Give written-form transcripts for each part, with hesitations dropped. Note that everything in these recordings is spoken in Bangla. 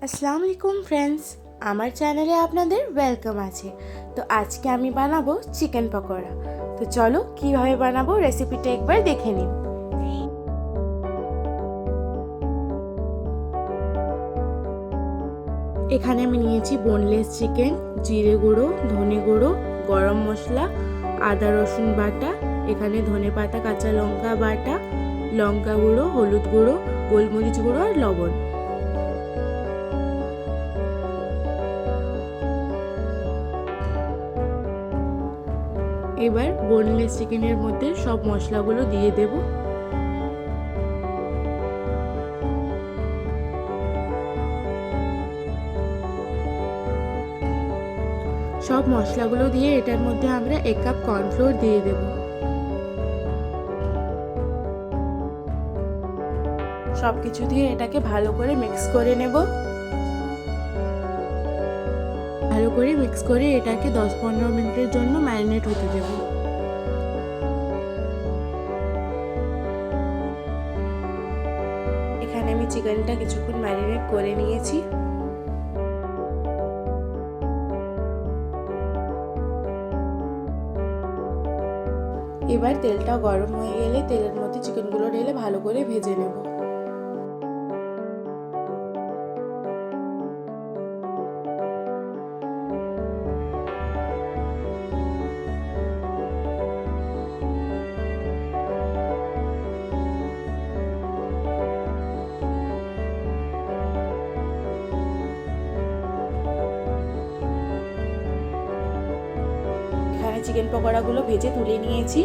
আসসালামু আলাইকুম ফ্রেন্ডস, আমার চ্যানেলে আপনাদের ওয়েলকাম আছে। তো আজকে আমি বানাবো চিকেন পকোড়া। তো চলো কিভাবে বানাবো রেসিপিটা একবার দেখে নিন। এখানে আমি নিয়েছি বোনলেস চিকেন, জিরে গুঁড়ো, ধনে গুঁড়ো, গরম মশলা, আদা রসুন বাটা, এখানে ধনে পাতা, কাঁচা লঙ্কা বাটা, লঙ্কা গুঁড়ো, হলুদ গুঁড়ো, গোলমরিচ গুঁড়ো আর লবণ। এবার বোনলেস চিকেনের মধ্যে সব মশলাগুলো দিয়ে দেব। সব মশলাগুলো দিয়ে এটার মধ্যে আমরা 1 কাপ কর্নফ্লোর দিয়ে দেব। সব কিছু দিয়ে এটাকে ভালো করে মিক্স করে নেব। ভালো করে মিক্স করে এটাকে 10-15 মিনিটের জন্য ম্যারিনেট হতে দেব। এখানে আমি চিকেনটা কিছুক্ষণ ম্যারিনেট করে নিয়েছি। এবার তেলটা গরম হয়ে গেলে তেলের মধ্যে চিকেনগুলো ঢেলে ভালো করে ভেজে নেব। এখানে চিকেন পকোড়াগুলো ভেজে তুলে নিয়েছি।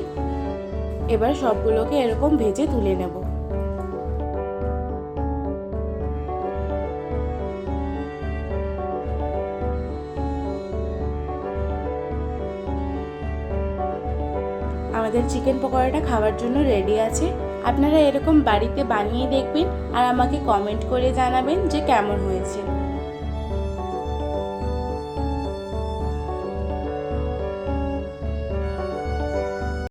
এবার সবগুলোকে এরকম ভেজে তুলে নেব। আমাদের চিকেন পকোড়াটা খাওয়ার জন্য রেডি আছে। আপনারা এরকম বাড়িতে বানিয়ে দেখবেন আর আমাকে কমেন্ট করে জানাবেন যে কেমন হয়েছে।